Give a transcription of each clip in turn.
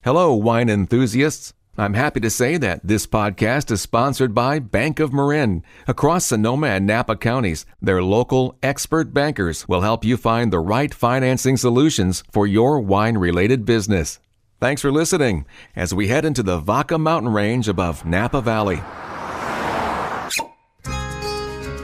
Hello, wine enthusiasts. I'm happy to say that this podcast is sponsored by Bank of Marin. Across Sonoma and Napa counties, their local expert bankers will help you find the right financing solutions for your wine-related business. Thanks for listening as we head into the Vaca mountain range above Napa Valley.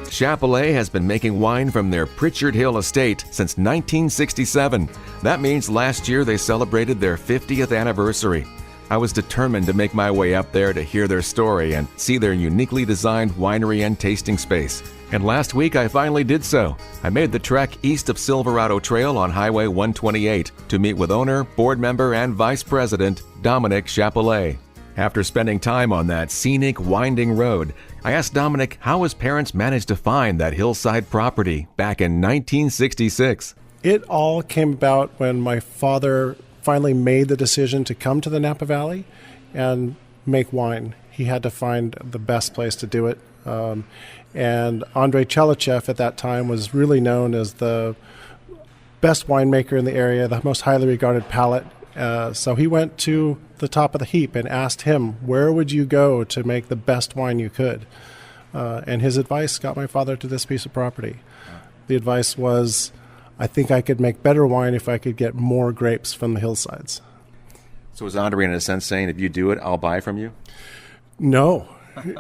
Chappellet has been making wine from their Pritchard Hill Estate since 1967. That means last year they celebrated their 50th anniversary. I was determined to make my way up there to hear their story and see their uniquely designed winery and tasting space. And last week I finally did so. I made the trek east of Silverado Trail on Highway 128 to meet with owner, board member, and vice president Dominic Chappellet. After spending time on that scenic, winding road, I asked Dominic how his parents managed to find that hillside property back in 1966. It all came about when my father finally made the decision to come to the Napa Valley and make wine. He had to find the best place to do it. And Andrei Chelachef at that time was really known as the best winemaker in the area, the most highly regarded palate. So he went to the top of the heap and asked him, where would you go to make the best wine you could? And his advice got my father to this piece of property. The advice was, I think I could make better wine if I could get more grapes from the hillsides. So was Andre in a sense saying, if you do it, I'll buy from you? No.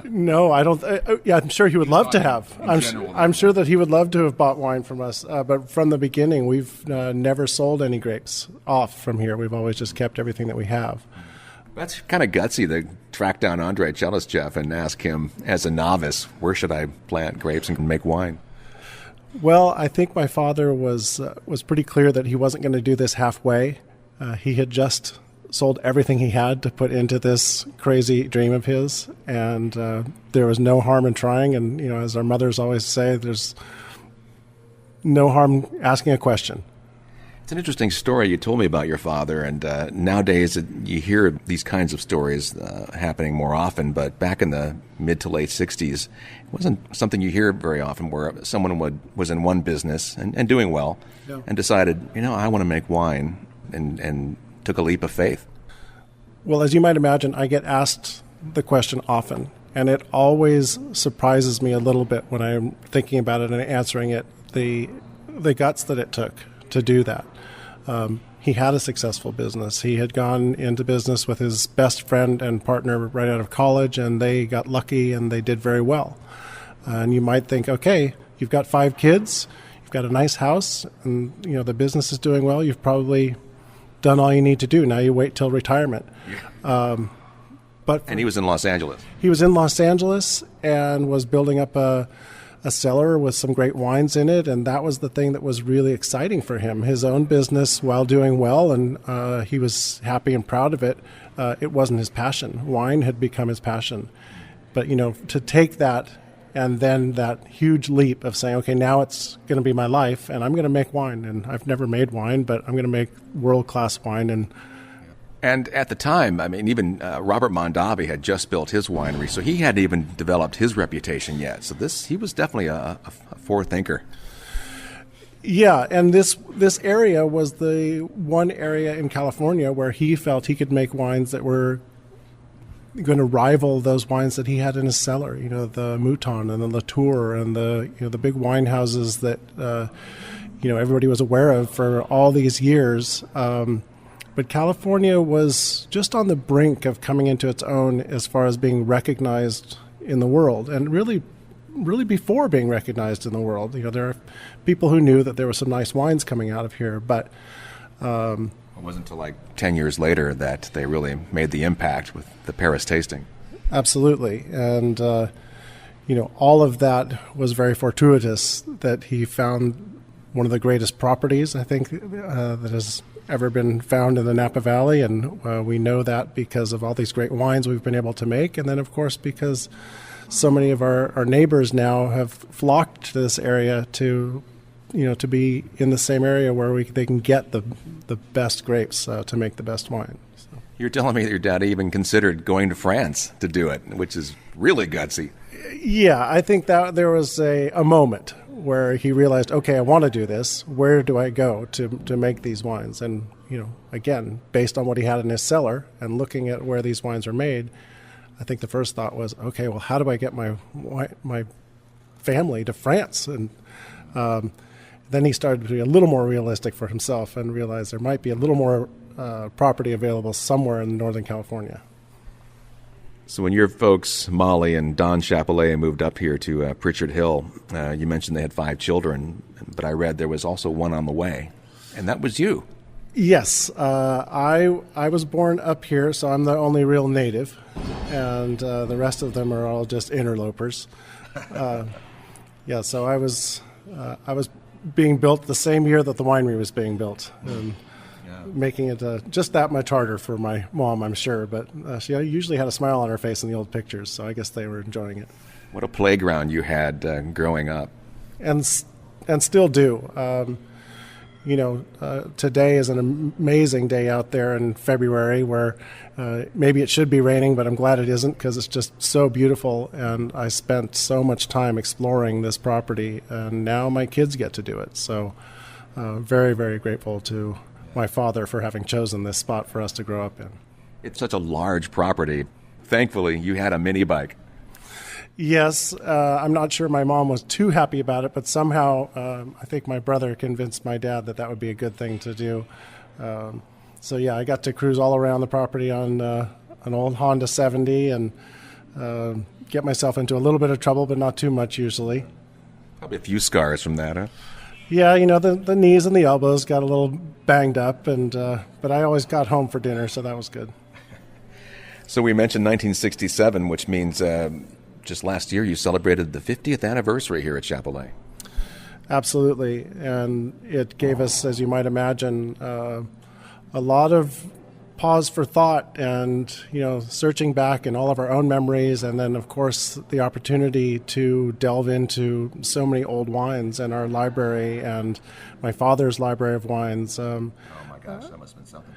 No, I don't. Yeah, I'm sure he would love to have. I'm sure that he would love to have bought wine from us. But from the beginning, we've never sold any grapes off from here. We've always just kept everything that we have. That's kind of gutsy to track down Andrei Chelachef and ask him, as a novice, where should I plant grapes and make wine? Well, I think my father was pretty clear that he wasn't going to do this halfway. He had just sold everything he had to put into this crazy dream of his, and there was no harm in trying. And as our mothers always say, there's no harm asking a question. It's an interesting story you told me about your father, and nowadays you hear these kinds of stories happening more often, but back in the mid to late 60s, it wasn't something you hear very often, where someone was in one business and doing well, yeah, and decided, I want to make wine, and took a leap of faith. Well, as you might imagine, I get asked the question often, and it always surprises me a little bit when I'm thinking about it and answering it, the guts that it took to do that. He had a successful business. He had gone into business with his best friend and partner right out of college, and they got lucky and they did very well. And you might think, okay, you've got 5 kids, you've got a nice house, and the business is doing well. You've probably done all you need to do. Now you wait till retirement. And he was in Los Angeles. He was in Los Angeles and was building up a cellar with some great wines in it, and that was the thing that was really exciting for him. His own business, while doing well, and he was happy and proud of it, it wasn't his passion. Wine had become his passion. But, to take that and then that huge leap of saying, okay, now it's going to be my life, and I'm going to make wine. And I've never made wine, but I'm going to make world-class wine. And at the time, even Robert Mondavi had just built his winery, so he hadn't even developed his reputation yet. So he was definitely a forethinker. Yeah, and this area was the one area in California where he felt he could make wines that were going to rival those wines that he had in his cellar. The Mouton and the Latour and the big wine houses that everybody was aware of for all these years. But California was just on the brink of coming into its own as far as being recognized in the world, and really before being recognized in the world. There are people who knew that there were some nice wines coming out of here, but it wasn't until 10 years later that they really made the impact with the Paris tasting. Absolutely. And, all of that was very fortuitous, that he found one of the greatest properties, I think, that has ever been found in the Napa Valley. And we know that because of all these great wines we've been able to make. And then, of course, because so many of our neighbors now have flocked to this area to be in the same area where they can get the best grapes to make the best wine. So. You're telling me that your dad even considered going to France to do it, which is really gutsy. Yeah, I think that there was a moment where he realized, okay, I want to do this. Where do I go to make these wines? And again, based on what he had in his cellar and looking at where these wines are made, I think the first thought was, okay, well, how do I get my family to France? And then he started to be a little more realistic for himself and realized there might be a little more property available somewhere in Northern California. So when your folks, Molly and Donn Chappellet, moved up here to Pritchard Hill, you mentioned they had 5 children, but I read there was also one on the way, and that was you. Yes, I was born up here, so I'm the only real native, and the rest of them are all just interlopers. So I was being built the same year that the winery was being built, and making it just that much harder for my mom, I'm sure. But she usually had a smile on her face in the old pictures, so I guess they were enjoying it. What a playground you had growing up. And still do. Today is an amazing day out there in February where maybe it should be raining, but I'm glad it isn't because it's just so beautiful, and I spent so much time exploring this property, and now my kids get to do it. So very, very grateful to my father for having chosen this spot for us to grow up in. It's such a large property. Thankfully, you had a mini bike. Yes, I'm not sure my mom was too happy about it, but somehow I think my brother convinced my dad that would be a good thing to do. I got to cruise all around the property on an old Honda 70 and get myself into a little bit of trouble, but not too much usually. Probably a few scars from that, huh? Yeah, the knees and the elbows got a little banged up, but I always got home for dinner, so that was good. So we mentioned 1967, which means just last year you celebrated the 50th anniversary here at Chappellet. Absolutely, and it gave us, as you might imagine, a lot of pause for thought and, searching back in all of our own memories, and then, of course, the opportunity to delve into so many old wines in our library and my father's library of wines. Oh, my gosh, that must have been something.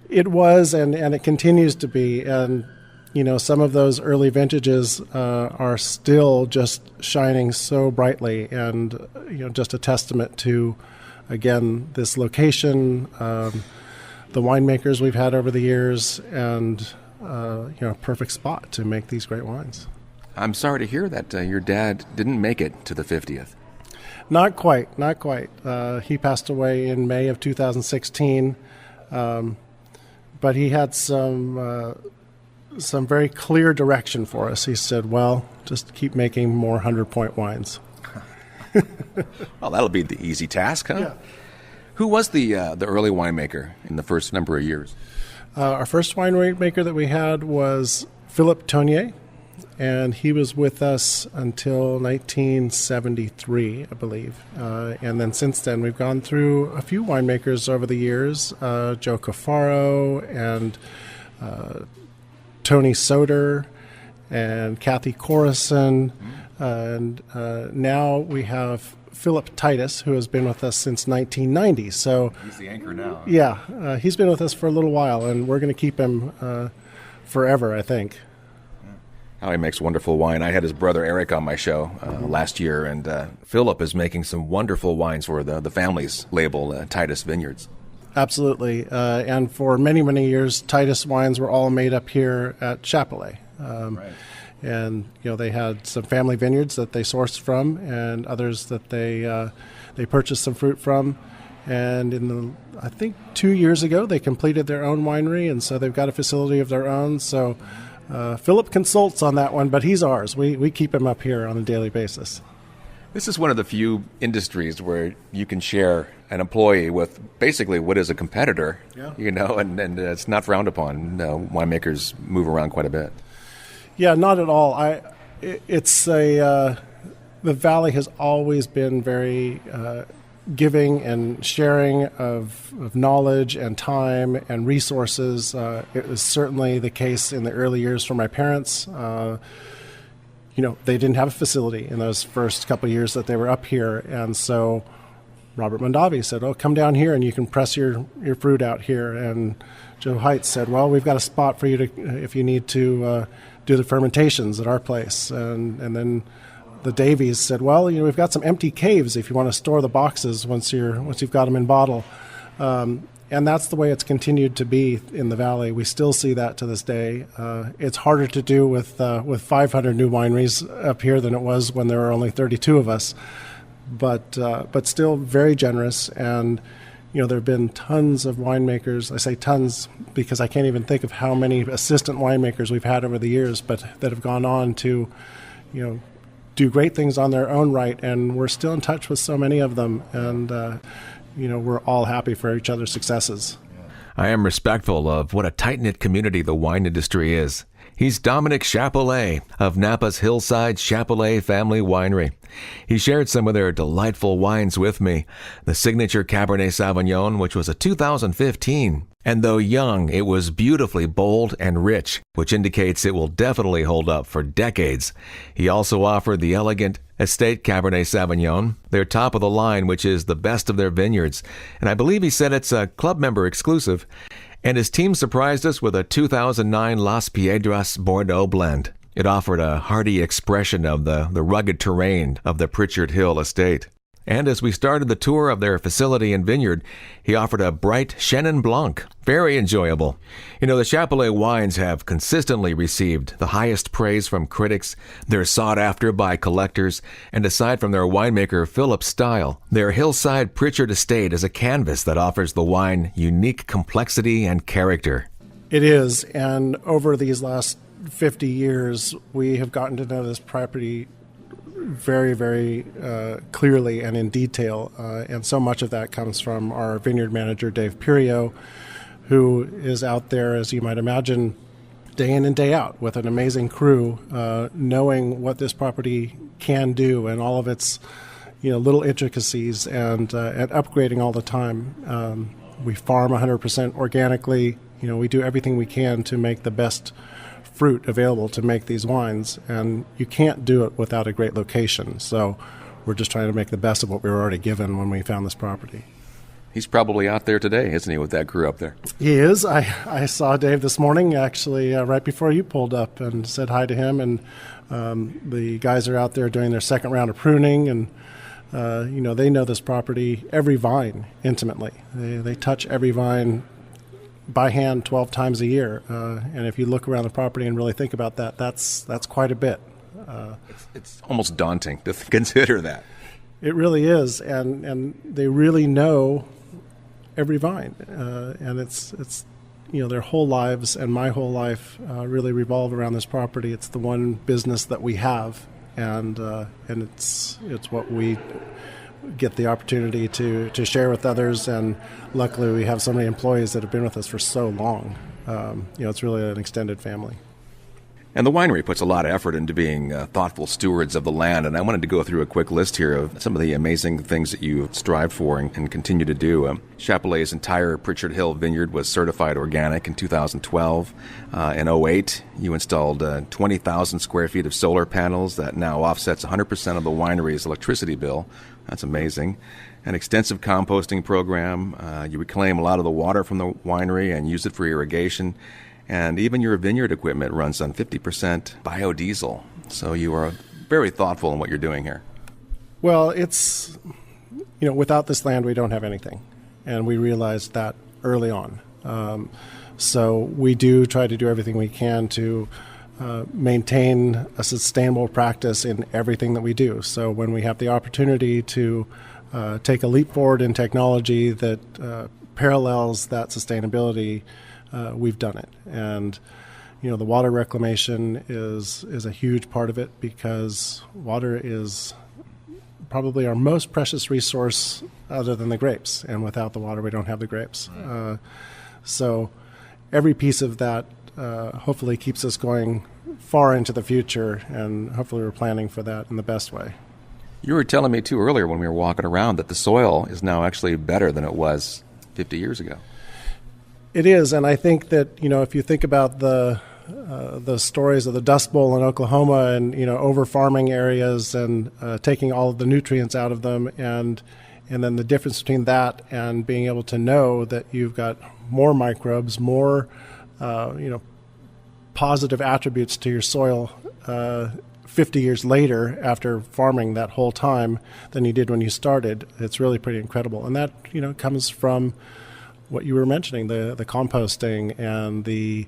It was, and it continues to be, and, some of those early vintages are still just shining so brightly, and, just a testament to, again, this location, the winemakers we've had over the years, and a perfect spot to make these great wines. I'm sorry to hear that your dad didn't make it to the 50th. Not quite. He passed away in May of 2016, but he had some very clear direction for us. He said, well, just keep making more 100-point wines. Well, that'll be the easy task, huh? Yeah. Who was the early winemaker in the first number of years? Our first winemaker that we had was Philip Tonnier, and he was with us until 1973, I believe. And then since then, we've gone through a few winemakers over the years, Joe Cafaro and Tony Soder and Kathy Corison. And now we have Philip Titus, who has been with us since 1990. So he's the anchor now. Yeah, he's been with us for a little while, and we're going to keep him forever, I think. How he makes wonderful wine. I had his brother Eric on my show last year, and Philip is making some wonderful wines for the family's label, Titus Vineyards. Absolutely. And for many, many years, Titus wines were all made up here at Chappellet. Right. And they had some family vineyards that they sourced from, and others that they purchased some fruit from. And I think 2 years ago, they completed their own winery, and so they've got a facility of their own. So Philip consults on that one, but he's ours. We keep him up here on a daily basis. This is one of the few industries where you can share an employee with basically what is a competitor. Yeah. And it's not frowned upon. Winemakers move around quite a bit. Yeah, not at all. The Valley has always been very giving and sharing of knowledge and time and resources. It was certainly the case in the early years for my parents. They didn't have a facility in those first couple of years that they were up here, and so Robert Mondavi said, "Oh, come down here and you can press your fruit out here." And Joe Heights said, "Well, we've got a spot for you to if you need to do the fermentations at our place." And then the Davies said, "Well, we've got some empty caves if you want to store the boxes once you've got them in bottle." And that's the way it's continued to be in the valley. We still see that to this day. It's harder to do with 500 new wineries up here than it was when there were only 32 of us, but still very generous. And there have been tons of winemakers. I say tons because I can't even think of how many assistant winemakers we've had over the years, but that have gone on to, do great things on their own right. And we're still in touch with so many of them. And we're all happy for each other's successes. I am respectful of what a tight-knit community the wine industry is. He's Dominic Chappellet of Napa's Hillside Chappellet Family Winery. He shared some of their delightful wines with me. The signature Cabernet Sauvignon, which was a 2015. And though young, it was beautifully bold and rich, which indicates it will definitely hold up for decades. He also offered the elegant Estate Cabernet Sauvignon, their top of the line, which is the best of their vineyards. And I believe he said it's a club member exclusive. And his team surprised us with a 2009 Las Piedras Bordeaux blend. It offered a hearty expression of the rugged terrain of the Pritchard Hill Estate. And as we started the tour of their facility and vineyard, he offered a bright Chenin Blanc. Very enjoyable. The Chappellet wines have consistently received the highest praise from critics. They're sought after by collectors. And aside from their winemaker Philip's style, their hillside Pritchard estate is a canvas that offers the wine unique complexity and character. It is. And over these last 50 years, we have gotten to know this property very, very clearly and in detail. And so much of that comes from our vineyard manager, Dave Purio, who is out there, as you might imagine, day in and day out with an amazing crew, knowing what this property can do and all of its little intricacies and upgrading all the time. We farm 100% organically. We do everything we can to make the best fruit available to make these wines, and you can't do it without a great location. So we're just trying to make the best of what we were already given when we found this property. He's probably out there today, isn't he, with that crew up there? He is. I saw Dave this morning, actually, right before you pulled up, and said hi to him. And the guys are out there doing their second round of pruning, and they know this property, every vine, intimately. They touch every vine by hand 12 times a year. And if you look around the property and really think about that, that's quite a bit. It's almost daunting to consider that. It really is. And they really know every vine. And it's their whole lives and my whole life really revolve around this property. It's the one business that we have. And it's what we get the opportunity to share with others, and luckily we have so many employees that have been with us for so long. It's really an extended family. And the winery puts a lot of effort into being thoughtful stewards of the land, and I wanted to go through a quick list here of some of the amazing things that you strive for and continue to do. Chappellet's entire Pritchard Hill vineyard was certified organic in 2012. In 2008, you installed 20,000 square feet of solar panels that now offsets 100% of the winery's electricity bill. That's amazing. An extensive composting program. You reclaim a lot of the water from the winery and use it for irrigation. And even your vineyard equipment runs on 50% biodiesel. So you are very thoughtful in what you're doing here. Well, it's, without this land, we don't have anything. And we realized that early on. So we do try to do everything we can to maintain a sustainable practice in everything that we do. So when we have the opportunity to take a leap forward in technology that parallels that sustainability, we've done it. And the water reclamation is a huge part of it, because water is probably our most precious resource other than the grapes, and without the water we don't have the grapes. So every piece of that hopefully keeps us going far into the future, and hopefully we're planning for that in the best way. You were telling me too earlier when we were walking around that the soil is now actually better than it was 50 years ago. It is, and I think that if you think about the stories of the Dust Bowl in Oklahoma, and over farming areas and taking all of the nutrients out of them, and then the difference between that and being able to know that you've got more microbes, more positive attributes to your soil 50 years later after farming that whole time than you did when you started. It's really pretty incredible. And that, comes from what you were mentioning, the composting and the.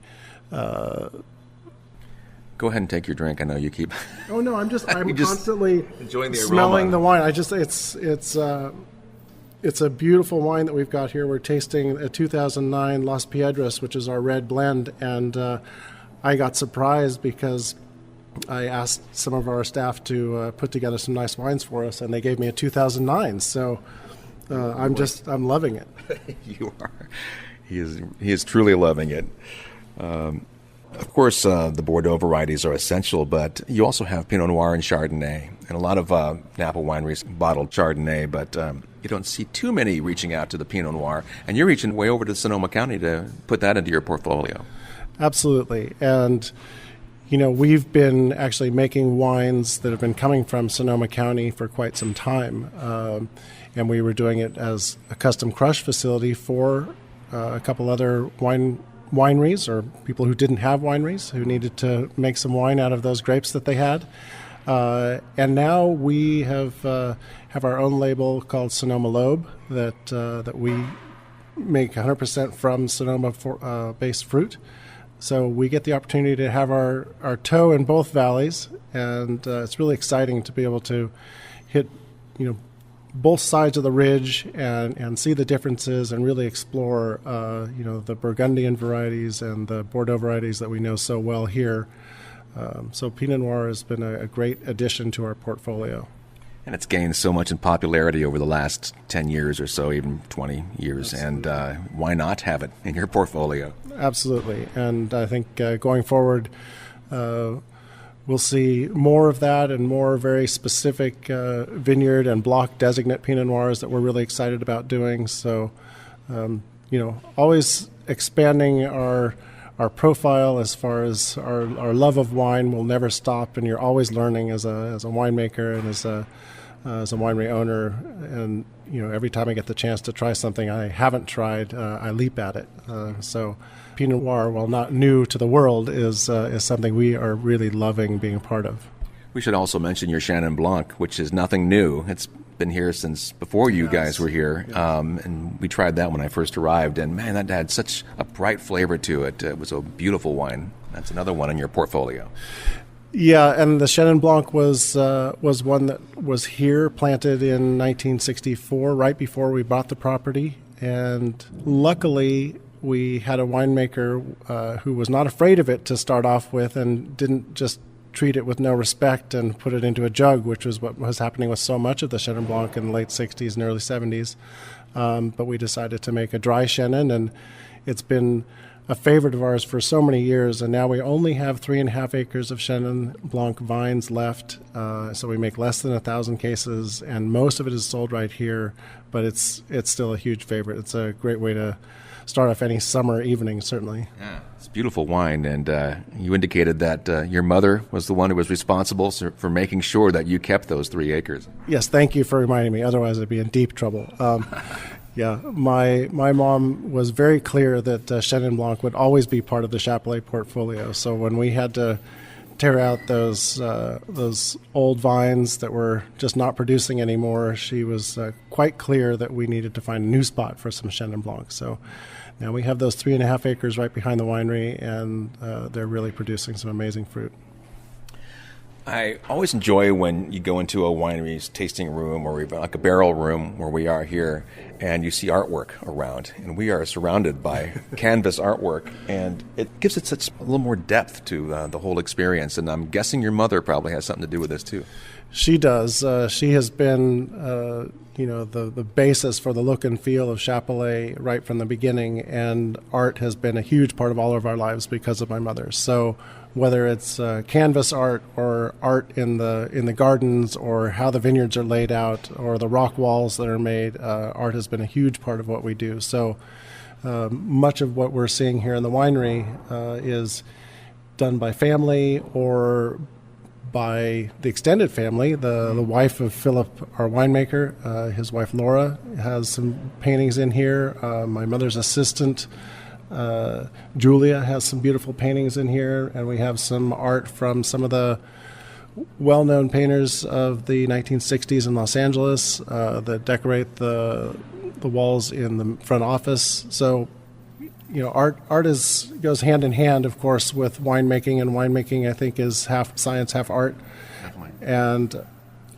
Go ahead and take your drink. I know you keep. Oh no, I'm just constantly enjoying the smelling aroma. the wine. It's a beautiful wine that we've got here. We're tasting a 2009 Las Piedras, which is our red blend, and I got surprised because I asked some of our staff to put together some nice wines for us, and they gave me a 2009. So I'm loving it. You are. He is truly loving it. Of course, the Bordeaux varieties are essential, but you also have Pinot Noir and Chardonnay, and a lot of Napa wineries bottled Chardonnay, but you don't see too many reaching out to the Pinot Noir, and you're reaching way over to Sonoma County to put that into your portfolio. Absolutely, and we've been actually making wines that have been coming from Sonoma County for quite some time, and we were doing it as a custom crush facility for a couple other wineries or people who didn't have wineries who needed to make some wine out of those grapes that they had. And now we have our own label called Sonoma Lobe that we make 100% from Sonoma based fruit. So we get the opportunity to have our toe in both valleys, and it's really exciting to be able to hit both sides of the ridge and see the differences and really explore the Burgundian varieties and the Bordeaux varieties that we know so well here. So Pinot Noir has been a great addition to our portfolio. And it's gained so much in popularity over the last 10 years or so, even 20 years. Absolutely. And why not have it in your portfolio? Absolutely. And I think going forward, we'll see more of that and more very specific vineyard and block designate Pinot Noirs that we're really excited about doing. So, always expanding our profile as far as our love of wine will never stop, and you're always learning as a winemaker and as a winery owner. And every time I get the chance to try something I haven't tried, I leap at it. So Pinot Noir, while not new to the world, is something we are really loving being a part of. We should also mention your Chenin Blanc, which is nothing new. It's been here since before you guys were here, and we tried that when I first arrived, and man, that had such a bright flavor to it. It was a beautiful wine. That's another one in your portfolio. Yeah, and the Chenin Blanc was one that was here, planted in 1964, right before we bought the property, and luckily we had a winemaker who was not afraid of it to start off with and didn't just treat it with no respect and put it into a jug, which was what was happening with so much of the Chenin Blanc in the late 60s and early 70s. But we decided to make a dry Chenin, and it's been a favorite of ours for so many years, and now we only have 3.5 acres of Chenin Blanc vines left, so we make less than 1,000 cases, and most of it is sold right here, but it's still a huge favorite. It's a great way to start off any summer evening, certainly. Yeah, it's beautiful wine, and you indicated that your mother was the one who was responsible for making sure that you kept those 3 acres. Yes, thank you for reminding me. Otherwise, I'd be in deep trouble. Yeah, my mom was very clear that Chenin Blanc would always be part of the Chappellet portfolio. So when we had to tear out those old vines that were just not producing anymore, she was quite clear that we needed to find a new spot for some Chenin Blanc. So now we have those 3.5 acres right behind the winery, and they're really producing some amazing fruit. I always enjoy when you go into a winery's tasting room or even like a barrel room where we are here, and you see artwork around. And we are surrounded by canvas artwork, and it gives it such a little more depth to the whole experience. And I'm guessing your mother probably has something to do with this too. She does. She has been, the basis for the look and feel of Chappellet right from the beginning, and art has been a huge part of all of our lives because of my mother. So whether it's canvas art or art in the gardens or how the vineyards are laid out or the rock walls that are made, art has been a huge part of what we do. So much of what we're seeing here in the winery is done by family or by the extended family. The wife of Philip, our winemaker, his wife Laura, has some paintings in here. My mother's assistant, Julia, has some beautiful paintings in here, and we have some art from some of the well-known painters of the 1960s in Los Angeles that decorate the the walls in the front office. So, art goes hand in hand, of course, with winemaking, and winemaking, I think, is half science, half art. Definitely. And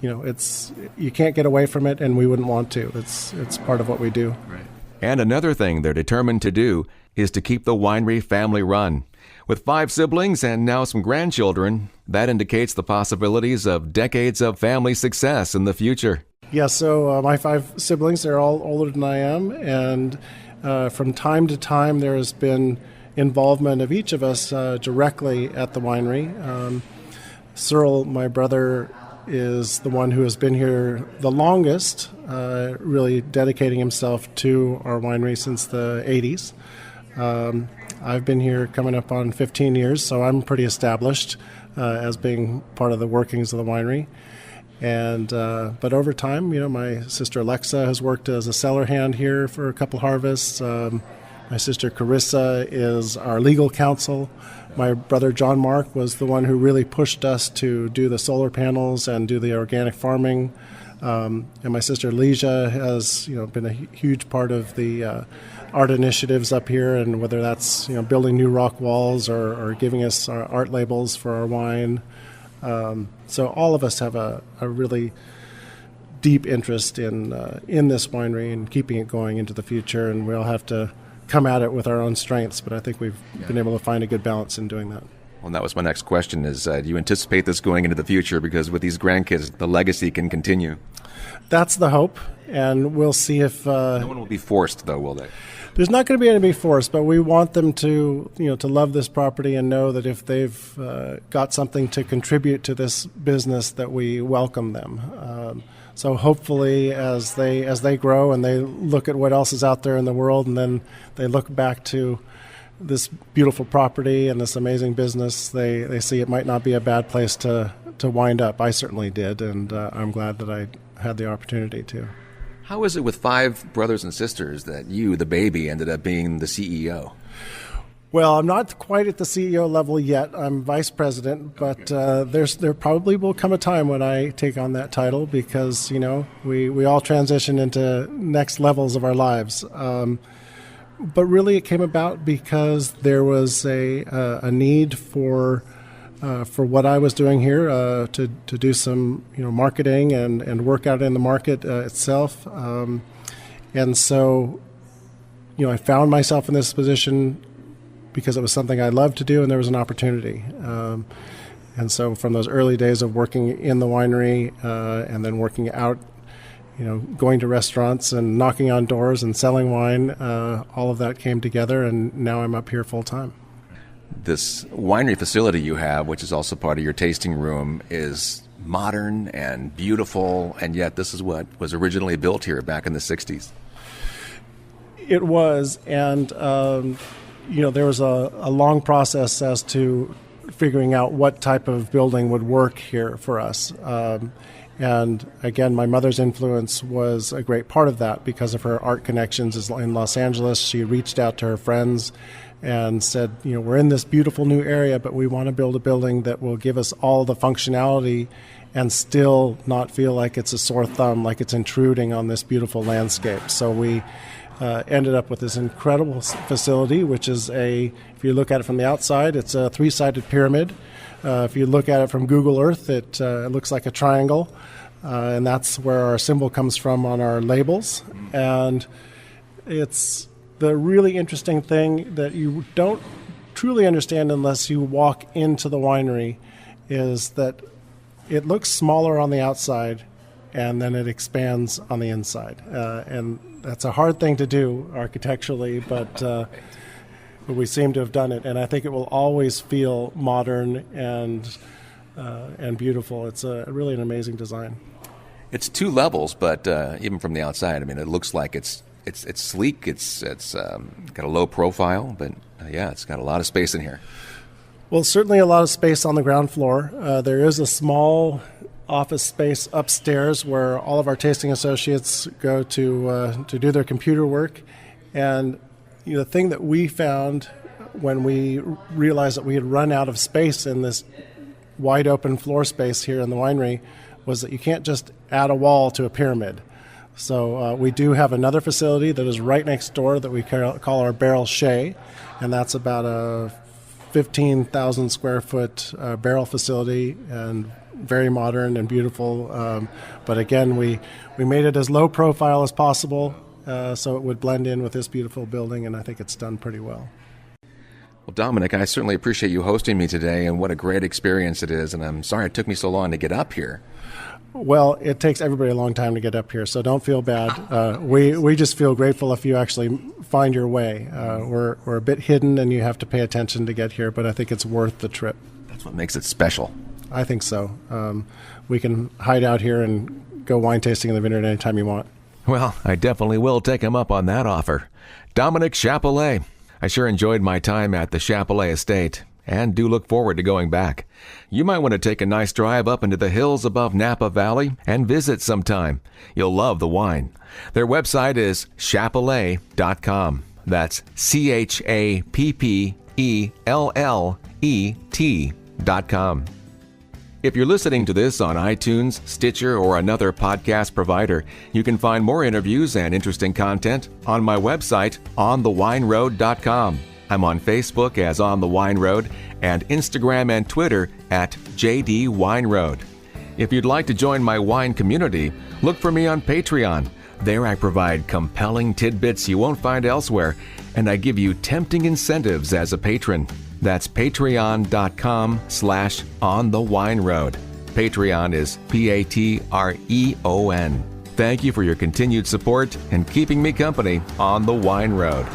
you can't get away from it, and we wouldn't want to. It's part of what we do. Right. And another thing they're determined to do is to keep the winery family run. With 5 siblings and now some grandchildren, that indicates the possibilities of decades of family success in the future. Yeah, so my 5 siblings, they're all older than I am, and from time to time there has been involvement of each of us directly at the winery. Cyril, my brother, is the one who has been here the longest, really dedicating himself to our winery since the 80s. I've been here coming up on 15 years, so I'm pretty established as being part of the workings of the winery. And but over time, my sister Alexa has worked as a cellar hand here for a couple harvests. My sister Carissa is our legal counsel. My brother John Mark was the one who really pushed us to do the solar panels and do the organic farming. And my sister Leisha has been a huge part of the art initiatives up here, and whether that's building new rock walls or giving us our art labels for our wine. So all of us have a really deep interest in this winery and keeping it going into the future, and we'll have to come at it with our own strengths, but I think we've been able to find a good balance in doing that. Well, that was my next question is, do you anticipate this going into the future? Because with these grandkids, the legacy can continue. That's the hope, and we'll see if... no one will be forced, though, will they? There's not going to be any force, but we want them to, to love this property and know that if they've got something to contribute to this business, that we welcome them. So hopefully, as they grow and they look at what else is out there in the world, and then they look back to this beautiful property and this amazing business, they see it might not be a bad place to wind up. I certainly did, and I'm glad that I had the opportunity to. How is it with 5 brothers and sisters that you, the baby, ended up being the CEO? Well, I'm not quite at the CEO level yet. I'm vice president, but there probably will come a time when I take on that title because, we all transition into next levels of our lives. But really it came about because there was a need for what I was doing here to do some marketing and work out in the market itself, and so I found myself in this position because it was something I loved to do and there was an opportunity, and so from those early days of working in the winery and then working out, going to restaurants and knocking on doors and selling wine, all of that came together, and now I'm up here full time. This winery facility you have, which is also part of your tasting room, is modern and beautiful, and yet this is what was originally built here back in the 60s. It was, and there was a long process as to figuring out what type of building would work here for us. And again, my mother's influence was a great part of that because of her art connections in Los Angeles. She reached out to her friends and said, we're in this beautiful new area, but we want to build a building that will give us all the functionality and still not feel like it's a sore thumb, like it's intruding on this beautiful landscape. So we ended up with this incredible facility, which is if you look at it from the outside, it's a 3-sided pyramid. If you look at it from Google Earth, it looks like a triangle, and that's where our symbol comes from on our labels. And it's the really interesting thing that you don't truly understand unless you walk into the winery is that it looks smaller on the outside and then it expands on the inside. And that's a hard thing to do architecturally, but we seem to have done it. And I think it will always feel modern and beautiful. It's really an amazing design. It's 2 levels, but even from the outside, it looks like it's sleek. It's got a low profile, but it's got a lot of space in here. Well, certainly a lot of space on the ground floor. There is a small office space upstairs where all of our tasting associates go to do their computer work. And the thing that we found when we realized that we had run out of space in this wide open floor space here in the winery was that you can't just add a wall to a pyramid. So we do have another facility that is right next door that we call our barrel shay, and that's about a 15,000 square foot barrel facility, and very modern and beautiful. But again, we made it as low profile as possible so it would blend in with this beautiful building, and I think it's done pretty well. Well, Dominic, I certainly appreciate you hosting me today, and what a great experience it is, and I'm sorry it took me so long to get up here. Well, it takes everybody a long time to get up here, so don't feel bad. We just feel grateful if you actually find your way. We're a bit hidden, and you have to pay attention to get here, but I think it's worth the trip. That's what makes it special. I think so. We can hide out here and go wine tasting in the vineyard anytime you want. Well, I definitely will take him up on that offer. Dominic Chappellet. I sure enjoyed my time at the Chappellet Estate, and do look forward to going back. You might want to take a nice drive up into the hills above Napa Valley and visit sometime. You'll love the wine. Their website is chappellet.com. That's CHAPPELLET.com. If you're listening to this on iTunes, Stitcher, or another podcast provider, you can find more interviews and interesting content on my website, onthewineroad.com. I'm on Facebook as On the Wine Road, and Instagram and Twitter at JD Wine Road. If you'd like to join my wine community, look for me on Patreon. There I provide compelling tidbits you won't find elsewhere, and I give you tempting incentives as a patron. That's patreon.com/onthewineroad. Patreon is Patreon. Thank you for your continued support and keeping me company on the Wine Road.